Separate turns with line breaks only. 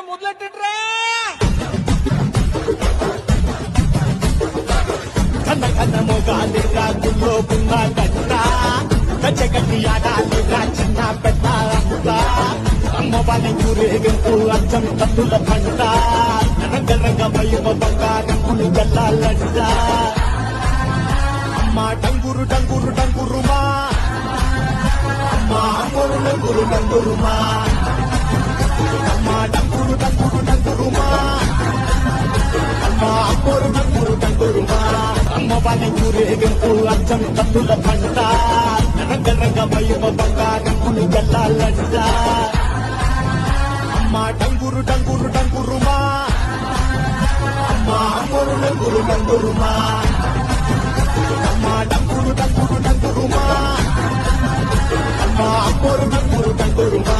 మొదలెట్టట్రా
కన్న కన్న మోగాలి రాజుల్లో పున్న కట్ట కచ్చగట్టి ఆడాలి చిన్న పెద్ద అమ్మ వాళ్ళ ఊరేగింపు అచ్చం తల్లుల పంట రంగరంగ వైభవంగా రంగులు గల్లాలంట అమ్మ డంగురు డంగురు డంగురుమా అమ్మ అమ్మోరు డంగురు డంగురుమా అమ్మ డంగురు డంగురు డంగురుమా అమ్మ అమ్మోరు డంగురు డంగురుమా అమ్మ వాళ్ళ ఊరేగింపు అచ్చం తల్లుల పంట రంగరంగ వైభవంగా రంగులు గల్లాలంట అమ్మ డంగురు డంగురు డంగురుమా అమ్మ అమ్మోరు డంగురు డంగురుమా అమ్మ డంగురు డంగురు డంగురుమా అమ్మ అమ్మోరు డంగురు డంగురుమా